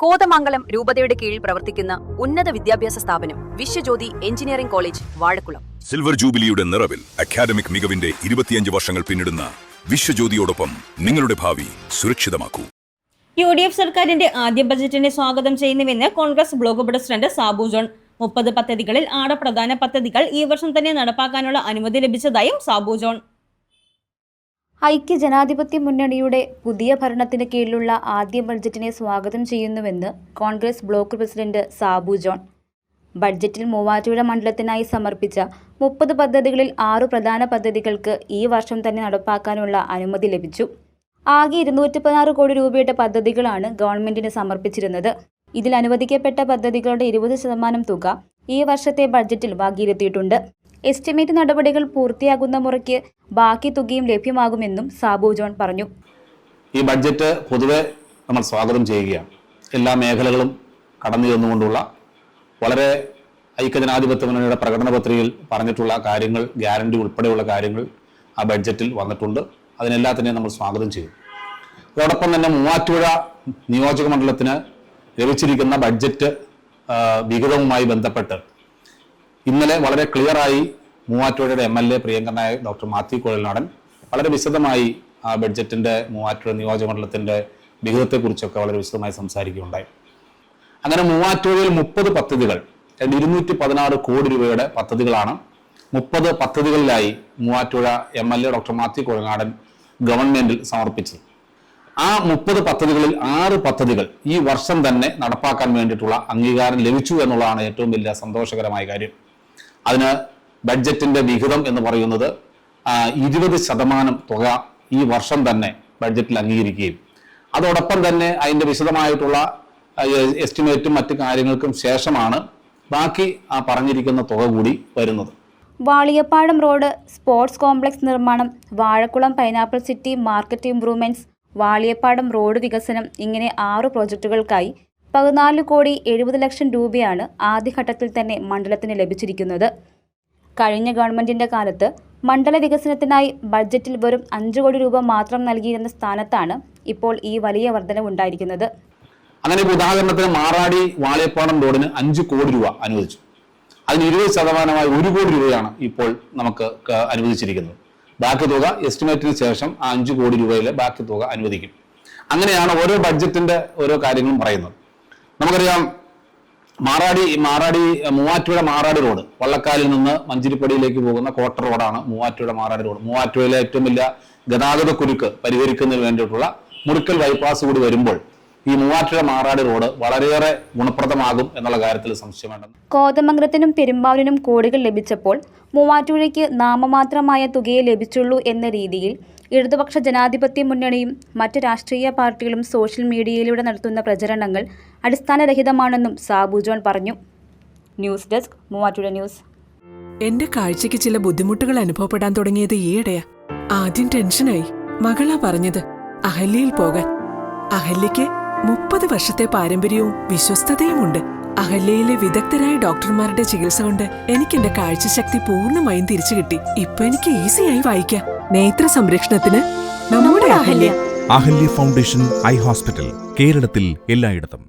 കോതമംഗലം രൂപതയുടെ കീഴിൽ പ്രവർത്തിക്കുന്ന ഉന്നത വിദ്യാഭ്യാസ സ്ഥാപനം Viswajyothi engineering college Vazhakulam. Silver ജൂബിലിയുടെ നിറവിൽ അക്കാദമിക് മികവിന്റെ 25 വർഷങ്ങൾ പിന്നിടുന്ന വിശ്വജ്യോതിയോടൊപ്പം നിങ്ങളുടെ ഭാവി സുരക്ഷിതമാക്കൂ. UDF സർക്കാരിന്റെ ആദ്യ ബജറ്റിനെ സ്വാഗതം ചെയ്യുന്നുവെന്ന് Congress block president Sabu John. 30 പദ്ധതികളിൽ 6 പ്രധാന പദ്ധതികൾ ഈ വർഷം തന്നെ നടപ്പാക്കാനുള്ള അനുമതി ലഭിച്ചതായും സാബു ജോൺ. ഐക്യ ജനാധിപത്യ മുന്നണിയുടെ പുതിയ ഭരണത്തിന് കീഴിലുള്ള ആദ്യ ബഡ്ജറ്റിനെ സ്വാഗതം ചെയ്യുന്നുവെന്ന് Congress block president Sabu John. ബഡ്ജറ്റിൽ മൂവാറ്റുപുഴ മണ്ഡലത്തിനായി സമർപ്പിച്ച 30 പദ്ധതികളിൽ 6 പ്രധാന പദ്ധതികൾക്ക് ഈ വർഷം തന്നെ നടപ്പാക്കാനുള്ള അനുമതി ലഭിച്ചു. ആകെ 216 കോടി രൂപയുടെ പദ്ധതികളാണ് ഗവൺമെന്റിന് സമർപ്പിച്ചിരുന്നത്. ഇതിൽ അനുവദിക്കപ്പെട്ട പദ്ധതികളുടെ 20% തുക ഈ വർഷത്തെ ബഡ്ജറ്റിൽ വകയിരുത്തിയിട്ടുണ്ട്. എസ്റ്റിമേറ്റ് നടപടികൾ പൂർത്തിയാകുന്ന മുറയ്ക്ക് ബാക്കി തുകയും ലഭ്യമാകുമെന്നും സാബു ജോൺ പറഞ്ഞു. ഈ ബഡ്ജറ്റ് പൊതുവെ നമ്മൾ സ്വാഗതം ചെയ്യുകയാണ്. എല്ലാ മേഖലകളും കടന്നു ചെന്നുകൊണ്ടുള്ള വളരെ ഐക്യജനാധിപത്യ മുന്നണിയുടെ പ്രകടന പത്രികയിൽ പറഞ്ഞിട്ടുള്ള കാര്യങ്ങൾ, ഗ്യാരണ്ടി ഉൾപ്പെടെയുള്ള കാര്യങ്ങൾ ആ ബഡ്ജറ്റിൽ വന്നിട്ടുണ്ട്. അതിനെല്ലാത്തിനെയും നമ്മൾ സ്വാഗതം ചെയ്യും. അതോടൊപ്പം തന്നെ മൂവാറ്റുപുഴ നിയോജക മണ്ഡലത്തിന് ലഭിച്ചിരിക്കുന്ന ബഡ്ജറ്റ് വിഹിതവുമായി ബന്ധപ്പെട്ട് ഇന്നലെ വളരെ ക്ലിയറായി മൂവാറ്റുപുഴയുടെ MLA പ്രിയങ്കരനായ ഡോക്ടർ മാത്യു കുഴൽനാടൻ വളരെ വിശദമായി ആ ബഡ്ജറ്റിന്റെ മൂവാറ്റുപുഴ നിയോജക മണ്ഡലത്തിന്റെ വിഹിതത്തെക്കുറിച്ചൊക്കെ വളരെ വിശദമായി സംസാരിക്കുകയുണ്ടായി. അങ്ങനെ മൂവാറ്റുപുഴയിൽ 30 പദ്ധതികൾ 216 കോടി രൂപയുടെ പദ്ധതികളാണ് 30 പദ്ധതികളിലായി മൂവാറ്റുപുഴ MLA ഡോക്ടർ മാത്യു കുഴൽനാടൻ ഗവൺമെന്റിൽ സമർപ്പിച്ചത്. ആ 30 പദ്ധതികളിൽ 6 പദ്ധതികൾ ഈ വർഷം തന്നെ നടപ്പാക്കാൻ വേണ്ടിയിട്ടുള്ള അംഗീകാരം ലഭിച്ചു എന്നുള്ളതാണ് ഏറ്റവും വലിയ സന്തോഷകരമായ കാര്യം. അതിന് ബഡ്ജറ്റിന്റെ വിഹിതം എന്ന് പറയുന്നത് 20% തുക ഈ വർഷം തന്നെ ബഡ്ജറ്റിൽ അംഗീകരിക്കുകയും അതോടൊപ്പം തന്നെ അതിന്റെ വിശദമായിട്ടുള്ള എസ്റ്റിമേറ്റും മറ്റു കാര്യങ്ങൾക്കും ശേഷമാണ് ബാക്കി ആ പറഞ്ഞിരിക്കുന്ന തുക കൂടി വരുന്നത്. വാളിയപ്പാടം റോഡ്, സ്പോർട്സ് കോംപ്ലക്സ് നിർമ്മാണം, Vazhakulam pineapple city market improvements, Valiyapadam road വികസനം ഇങ്ങനെ 6 പ്രോജക്റ്റുകൾക്കായി 14 കോടി 70 ലക്ഷം രൂപയാണ് ആദ്യഘട്ടത്തിൽ തന്നെ മണ്ഡലത്തിന് ലഭിച്ചിരിക്കുന്നത്. കഴിഞ്ഞ ഗവൺമെന്റിന്റെ കാലത്ത് മണ്ഡല വികസനത്തിനായി ബഡ്ജറ്റിൽ വെറും 5 കോടി രൂപ മാത്രം നൽകിയിരുന്ന സ്ഥാനത്താണ് ഇപ്പോൾ ഈ വലിയ വർധനവുണ്ടായിരിക്കുന്നത്. അങ്ങനെ ഉദാഹരണത്തിന് മാറാടി വാളിയപ്പാടം റോഡിന് 5 കോടി രൂപ അനുവദിച്ചു. അതിന് 20% 1 കോടി രൂപയാണ് ഇപ്പോൾ നമുക്ക് അനുവദിച്ചിരിക്കുന്നത്. ബാക്കി തുക എസ്റ്റിമേറ്റിന് ശേഷം 5 കോടി രൂപയിലെ ബാക്കി തുക അനുവദിക്കും. അങ്ങനെയാണ് ഓരോ ബഡ്ജറ്റിന്റെ ഓരോ കാര്യങ്ങളും പറയുന്നത്. നമുക്കറിയാം മാറാടി മൂവാറ്റുപുഴ മാറാടി റോഡ്, വള്ളക്കാലിൽ നിന്ന് മഞ്ചിരിപ്പടിയിലേക്ക് പോകുന്ന കോട്ടർ റോഡാണ് മൂവാറ്റുപുഴ മാറാടി റോഡ്. മൂവാറ്റുപുഴയിലെ ഏറ്റവും വലിയ ഗതാഗത കുരുക്ക് പരിഹരിക്കുന്നതിന് വേണ്ടിയിട്ടുള്ള മുറിക്കൽ ബൈപ്പാസ് കൂടി വരുമ്പോൾ ഈ മൂവാറ്റുപുഴ മാറാടി റോഡ് വളരെയേറെ ഗുണപ്രദമാകും എന്നുള്ള കാര്യത്തിൽ സംശയം വേണ്ട. കോതമംഗലത്തിനും പെരുമ്പാവൂരിനും കോടികൾ ലഭിച്ചപ്പോൾ മൂവാറ്റുപുഴയ്ക്ക് നാമമാത്രമായ തുകയെ ലഭിച്ചുള്ളൂ എന്ന രീതിയിൽ ഇടതുപക്ഷ ജനാധിപത്യ മുന്നണിയും മറ്റ് രാഷ്ട്രീയ പാർട്ടികളും സോഷ്യൽ മീഡിയയിലൂടെ നടത്തുന്ന പ്രചരണങ്ങൾ അടിസ്ഥാനരഹിതമാണെന്നും സാബു ജോൺ പറഞ്ഞു. News desk, Muvattupuzha news. എന്റെ കാഴ്ചയ്ക്ക് ചില ബുദ്ധിമുട്ടുകൾ അനുഭവപ്പെടാൻ തുടങ്ങിയത് ഈയിടെയാ. ആദ്യം ടെൻഷനായി. മകളാ പറഞ്ഞത് അഹല്യയിൽ പോകാൻ. അഹല്യയ്ക്ക് 30 വർഷത്തെ പാരമ്പര്യവും വിശ്വസ്തതയുമുണ്ട്. അഹല്യയിലെ വിദഗ്ധരായ ഡോക്ടർമാരുടെ ചികിത്സ കൊണ്ട് എനിക്ക് എന്റെ കാഴ്ചശക്തി പൂർണ്ണമായും തിരിച്ചു കിട്ടി. ഇപ്പൊ എനിക്ക് ഈസിയായി വായിക്കാം. നേത്ര സംരക്ഷണത്തിന് നമ്മുടെ Ahalya. Ahalya foundation eye hospital, കേരളത്തിൽ എല്ലായിടത്തും.